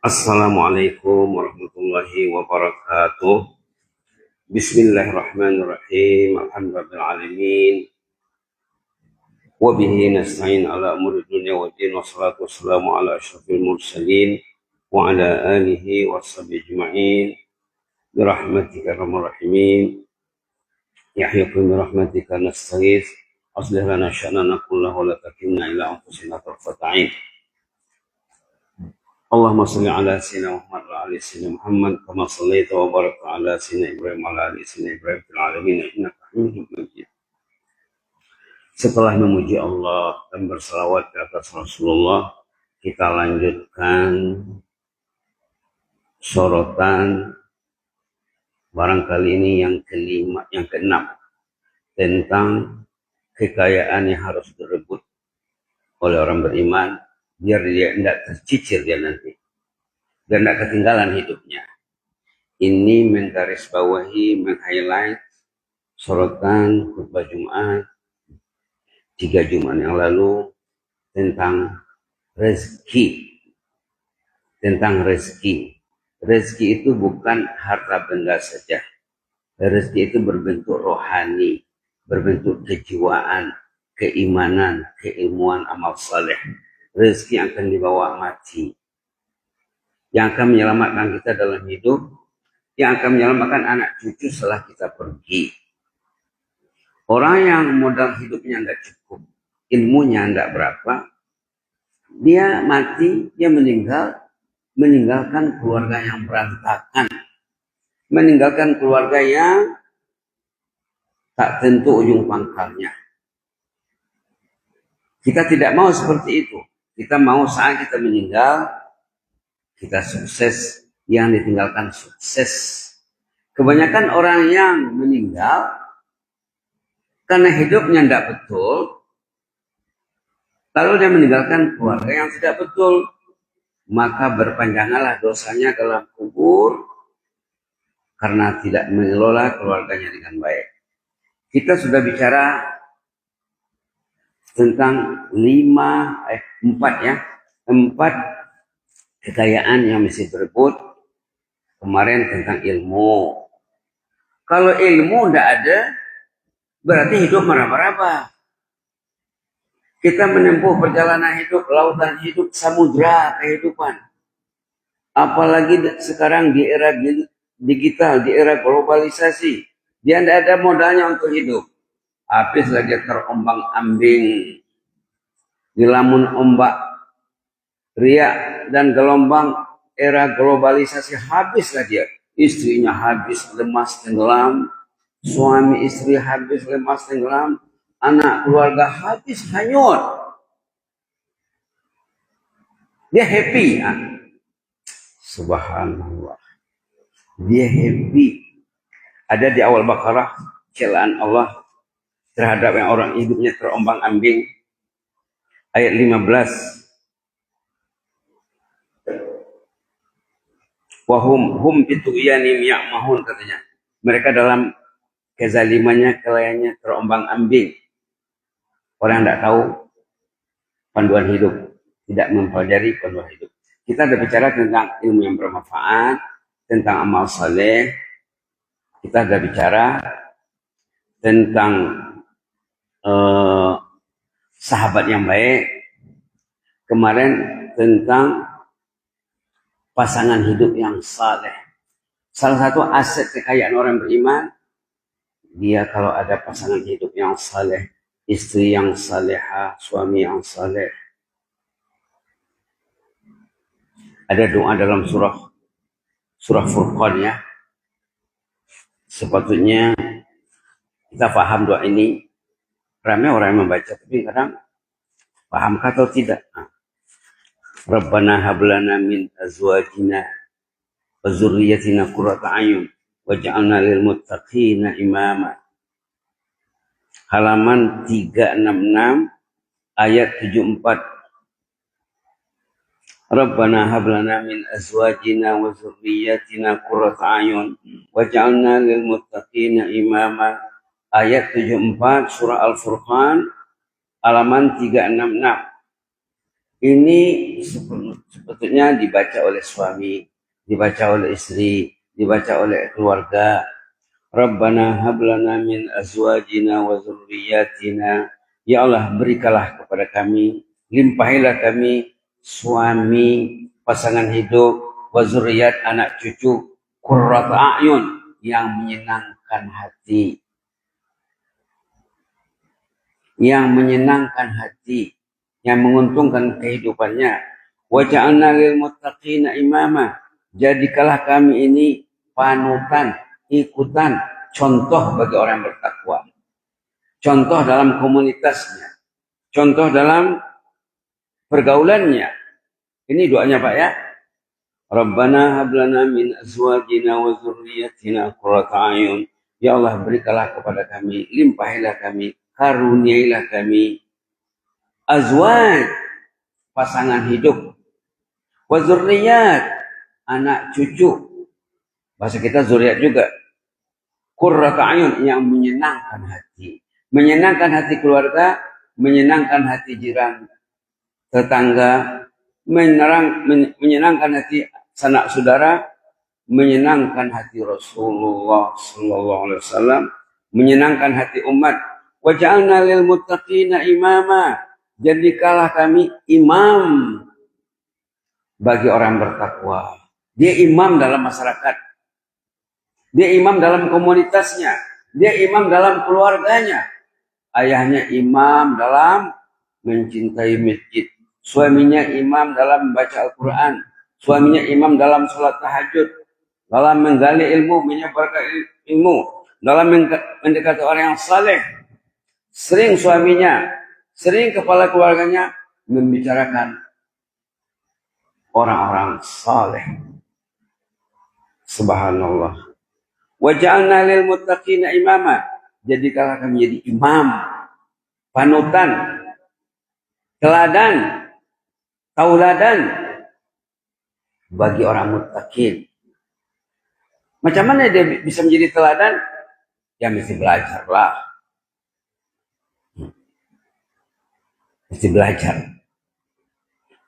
Assalamualaikum warahmatullahi wabarakatuh. Bismillahirrahmanirrahim. Alhamdulillahirrahmanirrahim. Wabihi nasta'in ala umuri dunya wa din. Wassalatu wassalamu ala asyrafil mursalin wa ala alihi wa sahbihi ajma'in. Birahmatika arhamar rahimin. Yahyikum birahmatika nastaghits. Aslih lana sya'nana kullahu wa la takilna ila anfusina tarfata 'ain. Allahumma salli ala sayyidina Muhammad wa ala sayyidina Muhammad kama shallaita wa barakta ala sayyidina Ibrahim wa ala ali sayyidina Ibrahim fil alamin innaka Hamidum Majid. Setelah memuji Allah dan bersalawat ke atas Rasulullah, kita lanjutkan sorotan barangkali ini yang kelima, yang keenam, tentang kekayaan yang harus direbut oleh orang beriman biar dia tidak tercicir dia nanti dan tidak ketinggalan hidupnya. Ini menggarisbawahi, meng-highlight sorotan khutbah Jumat 3 Jumat yang lalu tentang rezeki. Tentang rezeki. Rezeki itu bukan harta benda saja. Rezeki itu berbentuk rohani, berbentuk kejiwaan, keimanan, keilmuan, amal saleh. Rezeki yang akan dibawa mati, yang akan menyelamatkan kita dalam hidup, yang akan menyelamatkan anak cucu setelah kita pergi. Orang yang modal hidupnya tidak cukup, ilmunya tidak berapa, dia mati, dia meninggalkan keluarga yang berantakan, meninggalkan keluarga yang tak tentu ujung pangkalnya. Kita tidak mau seperti itu. Kita mau saat kita meninggal, kita sukses, yang ditinggalkan sukses. Kebanyakan orang yang meninggal karena hidupnya tidak betul, lalu dia meninggalkan keluarga yang tidak betul, maka berpanjanganlah dosanya dalam kubur karena tidak mengelola keluarganya dengan baik. Kita sudah bicara tentang 4 kekayaan yang mesti direbut. Kemarin tentang ilmu. Kalau ilmu tidak ada, berarti hidup meraba-raba. Kita menempuh perjalanan hidup, lautan hidup, samudra kehidupan. Apalagi sekarang di era digital, di era globalisasi. Dia tidak ada modalnya untuk hidup. Habis lagi terombang-ambing di lamun ombak riak dan gelombang era globalisasi, habislah dia. Istrinya habis lemas tenggelam, suami istri habis lemas tenggelam, anak keluarga habis hanyut. Dia happy. Subhanallah. Dia happy. Ada di awal Baqarah celaan Allah terhadap yang orang hidupnya terombang-ambing. Ayat 15. Wahum bitughyanim ya'mahun, katanya. Mereka dalam kezalimannya, kelayannya terombang-ambing. Orang tidak tahu panduan hidup, tidak mempelajari panduan hidup. Kita ada bicara tentang ilmu yang bermanfaat, tentang amal saleh. Kita ada bicara tentang sahabat yang baik. Kemarin tentang pasangan hidup yang saleh. Salah satu aset kekayaan orang beriman, dia kalau ada pasangan hidup yang saleh, istri yang salehah, suami yang saleh. Ada doa dalam surah Furqan ya. Sepatutnya kita paham doa ini. Ramai orang yang membaca, tapi kadang pahamkah atau tidak? Rabbana hablana min azwajina wa dzurriyyatina qurrata a'yun waj'alna lil muttaqina imama. Halaman 366 ayat 74. Rabbana hablana min azwajina wa dzurriyyatina qurrata a'yun waj'alna lil muttaqina imama. Ayat 74 surah Al-Furqan halaman 366. Ini sebetulnya dibaca oleh suami, dibaca oleh istri, dibaca oleh keluarga. Rabbana hablana min azwajina wa dzurriyyatina. Ya Allah, berikanlah kepada kami, limpahilah kami suami, pasangan hidup, wa dzurriyyat, anak cucu, qurrata a'yun, yang menyenangkan hati, yang menyenangkan hati, yang menguntungkan kehidupannya. Wa ja'alna lil muttaqina imama. Jadikanlah kami ini panutan, ikutan, contoh bagi orang yang bertakwa. Contoh dalam komunitasnya, contoh dalam pergaulannya. Ini doanya Pak ya. Rabbana hablana min azwajina wa dzurriyyatina qurrata a'yun. Ya Allah, berikanlah kepada kami, limpahilah kami, karuniailah kami azwaj, pasangan hidup, wa dzurriyyat, anak cucu. Bahasa kita zuriat juga. Qurrata a'yun, yang menyenangkan hati. Menyenangkan hati keluarga, menyenangkan hati jiran, tetangga, menyenangkan hati sanak saudara, menyenangkan hati Rasulullah sallallahu alaihi wasallam, menyenangkan hati umat. Wa ja'alna lil muttaqina imama. Jadikanlah kami imam bagi orang bertakwa. Dia imam dalam masyarakat. Dia imam dalam komunitasnya. Dia imam dalam keluarganya. Ayahnya imam dalam mencintai masjid. Suaminya imam dalam membaca Al-Quran. Suaminya imam dalam sholat tahajud. Dalam menggali ilmu, menyebarkan ilmu. Dalam mendekati orang yang saleh. Sering suaminya, sering kepala keluarganya membicarakan orang-orang saleh. Subhanallah. Wa ja'alna lil muttaqina imama. Jadikanlah kami jadi imam, panutan, teladan, tauladan bagi orang muttaqin. Macam mana dia bisa menjadi teladan? Ya mesti belajar lah. Mesti belajar.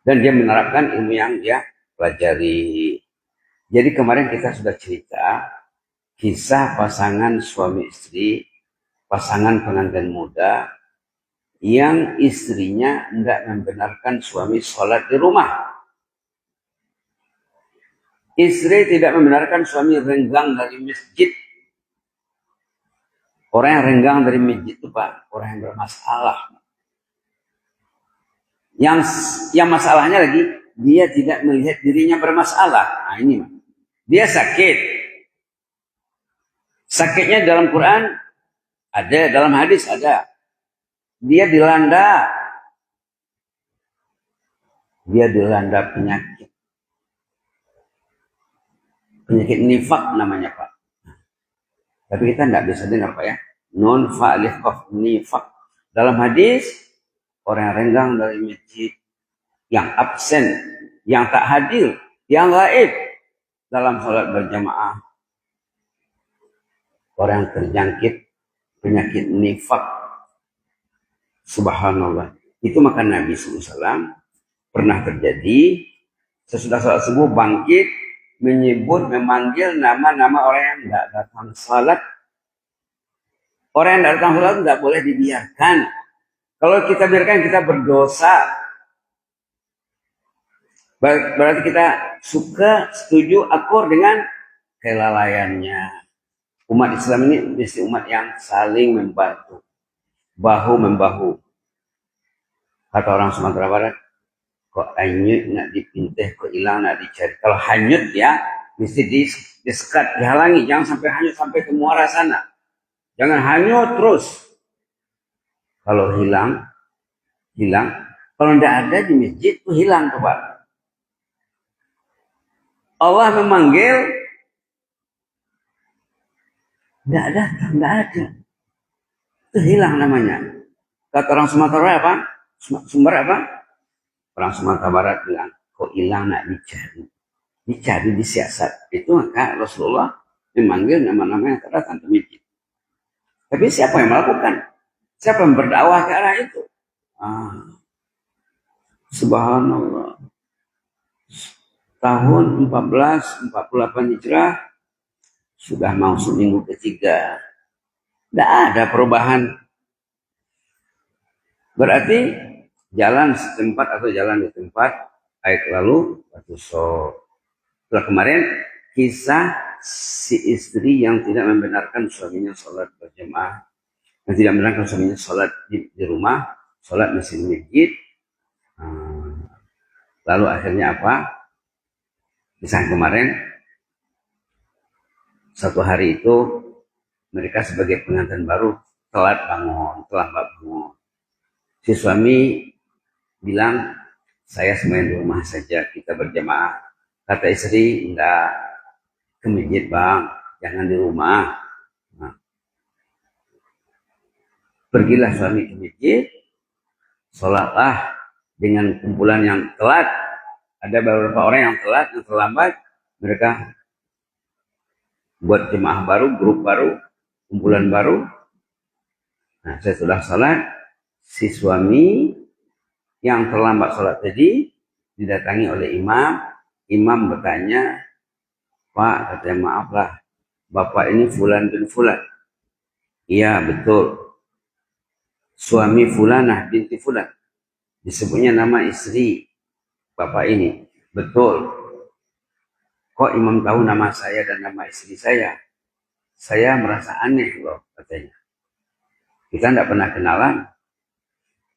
Dan dia menerapkan ilmu yang dia pelajari. Jadi kemarin kita sudah cerita kisah pasangan suami istri, pasangan pengantin muda yang istrinya tidak membenarkan suami sholat di rumah. Istri tidak membenarkan suami renggang dari masjid. Orang yang renggang dari masjid itu Pak, orang yang bermasalah. Yang masalahnya lagi, dia tidak melihat dirinya bermasalah. Nah ini, dia sakit. Sakitnya dalam Quran ada, dalam hadis ada. Dia dilanda penyakit. Penyakit nifak namanya Pak. Tapi kita tidak bisa dengar Pak ya. Non fa'alif qaf nifak. Dalam hadis, orang yang renggang dari masjid, yang absen, yang tak hadir, yang gaib dalam sholat berjamaah. Orang yang terjangkit penyakit nifak. Subhanallah. Itu maka Nabi SAW pernah terjadi sesudah sholat subuh bangkit, memanggil nama-nama orang yang tidak datang sholat. Orang yang tidak datang sholat tidak boleh dibiarkan. Kalau kita biarkan, kita berdosa. Berarti kita suka, setuju, akur dengan kelalaiannya. Umat Islam ini mesti umat yang saling membantu. Bahu-membahu. Kata orang Sumatera Barat, kok hanyut nak dipinteh, kok hilang nak dicari. Kalau hanyut ya, mesti disekat, dihalangi. Jangan sampai hanyut sampai ke muara sana. Jangan hanyut terus. Kalau hilang. Kalau tidak ada di masjid, itu hilang tuh Pak. Allah memanggil, tidak ada. Itu hilang namanya. Kata orang Sumatera Barat apa? Sumber apa? Orang Sumatera Barat bilang, kok hilang nak dicari. Dicari, disiasat. Itu maka Rasulullah memanggil nama-nama yang terdatang ke masjid. Tapi siapa yang melakukan? Siapa yang berdakwah ke arah itu? Subhanallah. Tahun 1448 Hijrah sudah masuk minggu ketiga. Tidak ada perubahan. Berarti jalan setempat atau jalan di tempat baik lalu batu so. Setelah kemarin kisah si istri yang tidak membenarkan suaminya sholat berjamaah, yang tidak membenarkan suaminya sholat di rumah, sholat di masjid. Lalu akhirnya apa? Kisah kemarin, satu hari itu mereka sebagai pengantin baru telat bangun. Si suami bilang, saya semain di rumah saja, kita berjamaah. Kata istri, enggak, ke masjid bang, jangan di rumah. Nah, pergilah suami ke masjid, sholatlah dengan kumpulan yang telat. Ada beberapa orang yang telat, yang terlambat. Mereka buat jemaah baru, grup baru, kumpulan baru. Nah, saya sudah sholat. Si suami yang terlambat sholat tadi didatangi oleh imam. Imam bertanya, Pak, katanya maaflah, Bapak ini Fulan bin Fulan. Iya, betul. Suami Fulanah binti Fulan. Disebutnya nama istri Bapak ini. Betul. Kok imam tahu nama saya dan nama istri saya? Saya merasa aneh loh, katanya. Kita tidak pernah kenalan.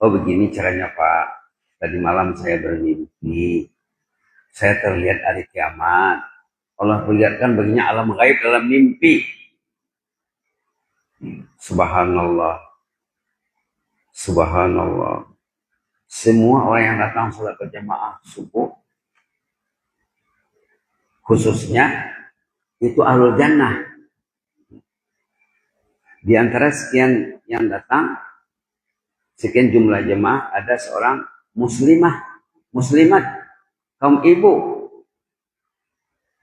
Oh begini caranya Pak. Tadi malam saya bermimpi. Saya terlihat hari kiamat. Allah perlihatkan baginya alam gaib dalam mimpi. Subhanallah. Subhanallah. Semua orang yang datang sholat berjamaah subuh, khususnya itu ahlul jannah. Di antara sekian yang datang, sekian jumlah jemaah, ada seorang muslimat, kaum ibu,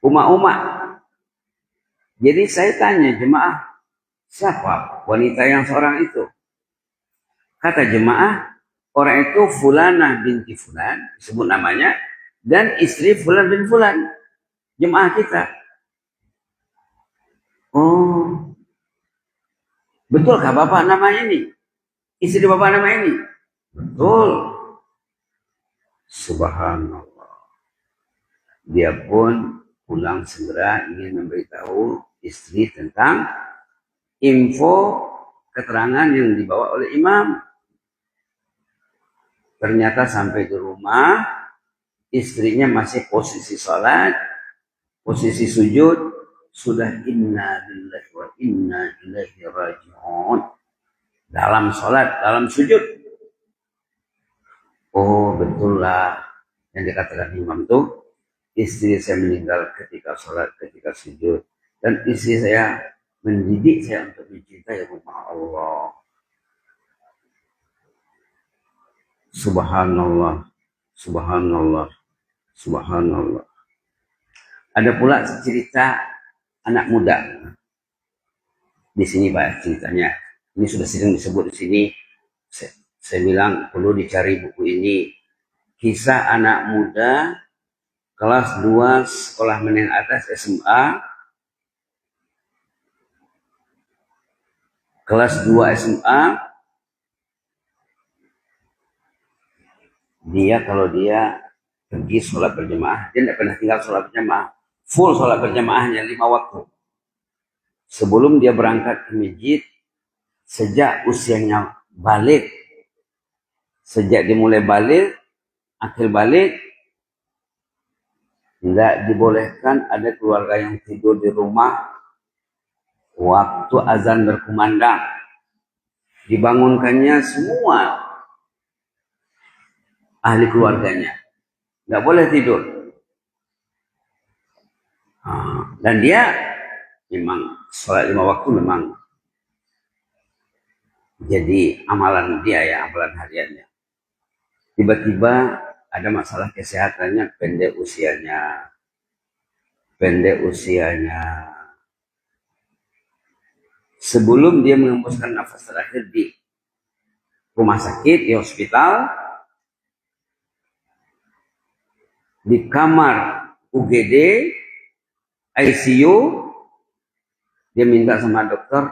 umat. Jadi saya tanya jemaah, siapa wanita yang seorang itu? Kata jemaah, orang itu Fulanah binti Fulan, disebut namanya, dan istri Fulan bin Fulan, jemaah kita. Oh, betulkah bapak nama ini? Istri bapak nama ini? Betul. Subhanallah. Dia pun pulang segera ingin memberitahu istri tentang info keterangan yang dibawa oleh imam. Ternyata sampai di rumah, istrinya masih posisi sholat, posisi sujud, sudah inna lillahi wa inna ilaihi raji'un. Dalam sholat, dalam sujud. Oh betul lah yang dikatakan imam itu, istri saya meninggal ketika sholat, ketika sujud. Dan istri saya mendidik saya untuk mencintai rumah Allah. Subhanallah, subhanallah, subhanallah. Ada pula cerita anak muda. Di sini Pak ceritanya. Ini sudah sering disebut di sini. Saya bilang perlu dicari buku ini. Kisah anak muda kelas 2 sekolah menengah atas SMA. Kelas 2 SMA. Kalau dia pergi sholat berjamaah, dia tidak pernah tinggal sholat berjamaah. Full sholat berjamaahnya 5 waktu. Sebelum dia berangkat ke masjid, sejak usianya balik, sejak dimulai balik, akhir balik, tidak dibolehkan ada keluarga yang tidur di rumah waktu azan berkumandang. Dibangunkannya semua ahli keluarganya. Tidak boleh tidur. Dan dia memang sholat 5 waktu memang jadi amalan dia ya, amalan hariannya. Tiba-tiba ada masalah kesehatannya, pendek usianya. Sebelum dia mengembuskan nafas terakhir di rumah sakit, di hospital, di kamar UGD ICU, dia minta sama dokter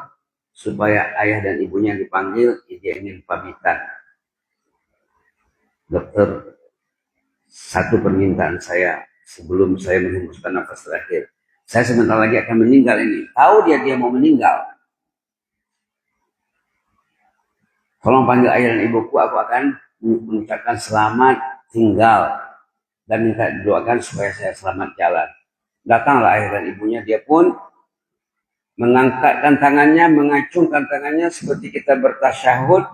supaya ayah dan ibunya dipanggil, dia ingin pamitan. Dokter, satu permintaan saya sebelum saya menghembuskan nafas terakhir. Saya sebentar lagi akan meninggal ini. Tahu dia mau meninggal. Tolong panggil ayah dan ibuku, aku akan mengucapkan selamat tinggal dan minta doakan supaya saya selamat jalan. Datanglah ayah dan ibunya, dia pun mengangkatkan tangannya, mengacungkan tangannya seperti kita bertasyahud,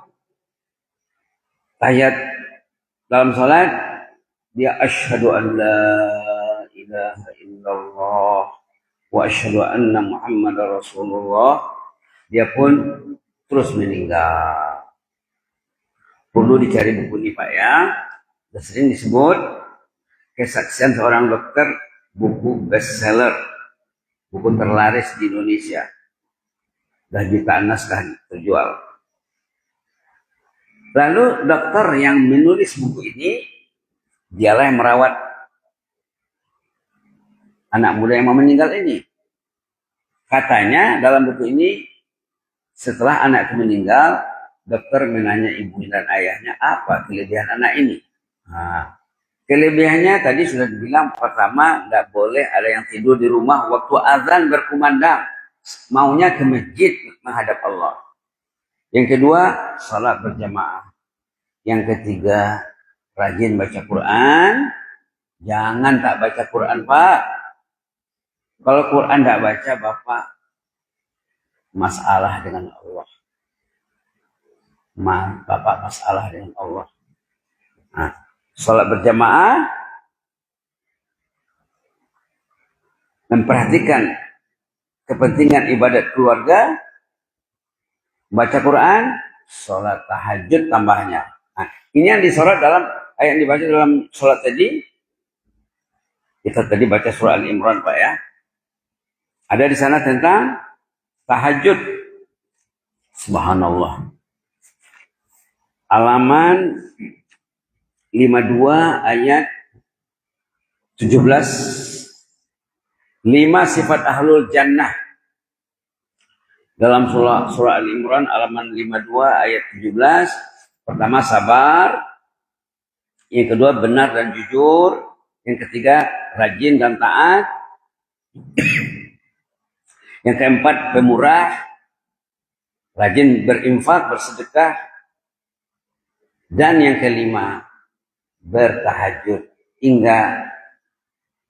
tahiyat dalam salat. Dia asyhadu an la ilaha illallah wa asyhadu anna Muhammadar Rasulullah. Dia pun terus meninggal. Perlu dicari buku ini Pak ya. Sudah sering disebut kesaksian seorang dokter, buku bestseller, buku terlaris di Indonesia. Dah jutaan naskah terjual. Lalu dokter yang menulis buku ini, dialah yang merawat anak muda yang mau meninggal ini. Katanya dalam buku ini, setelah anak itu meninggal, dokter menanya ibu dan ayahnya, apa kelebihan anak ini? Nah, kelebihannya tadi sudah dibilang, pertama, tidak boleh ada yang tidur di rumah waktu azan berkumandang. Maunya ke masjid menghadap Allah. Yang kedua, salat berjamaah. Yang ketiga, rajin baca Quran. Jangan tak baca Quran, Pak. Kalau Quran tidak baca, Bapak masalah dengan Allah. Bapak masalah dengan Allah. Nah, salat berjamaah, memperhatikan kepentingan ibadat keluarga, baca Quran, salat tahajud tambahnya. Nah, ini yang disorot dalam ayat yang dibaca dalam salat tadi. Kita tadi baca surah Al-Imran Pak ya. Ada di sana tentang tahajud. Subhanallah. Halaman 52 ayat 17. 5 sifat ahlul jannah. Dalam surah Al-Imran halaman 52 ayat 17. Pertama sabar. Yang kedua benar dan jujur. Yang ketiga rajin dan taat. Yang keempat pemurah, rajin berinfak, bersedekah. Dan yang kelima bertahajud hingga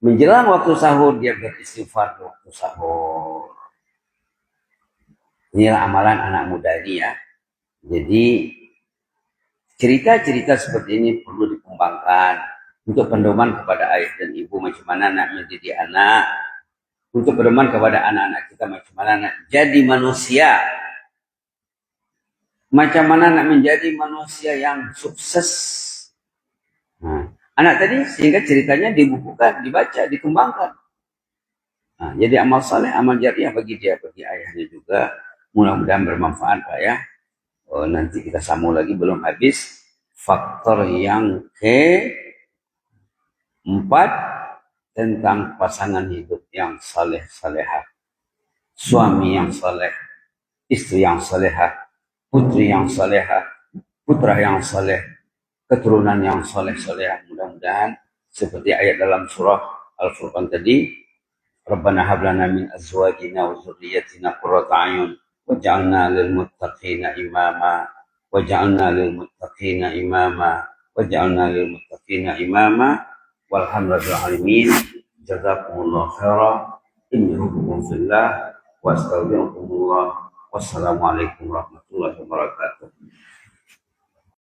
menjelang waktu sahur dia beristighfar waktu sahur. Inilah amalan anak muda ini ya. Jadi cerita-cerita seperti ini perlu dikembangkan untuk pendoman kepada ayah dan ibu, macam mana nak mendidik anak, untuk pedoman kepada anak-anak kita macam mana nak jadi manusia, macam mana nak menjadi manusia yang sukses. Nah, anak tadi sehingga ceritanya dibukukan, dibaca, dikembangkan. Nah, jadi amal saleh, amal jariah bagi dia, bagi ayahnya juga. Mudah-mudahan bermanfaat Pak ya. Nanti kita sambung lagi, belum habis. Faktor yang keempat tentang pasangan hidup yang saleh-salehah. Suami yang saleh, istri yang salehah, putri yang salehah, putra yang saleh, keturunan yang saleh-salehah. Mudah-mudahan seperti ayat dalam surah Al-Furqan tadi, Rabbana hab lana min azwajina wa dzurriyyatina qurrata a'yun waj'alna lil muttaqina imama waj'alna lil muttaqina imama waj'alna lil muttaqina imama walhamdulillahi alamin. Jazakumullah khairan. Inni hukum fillah wa astaghfirullah. Wassalamualaikum warahmatullahi wabarakatuh.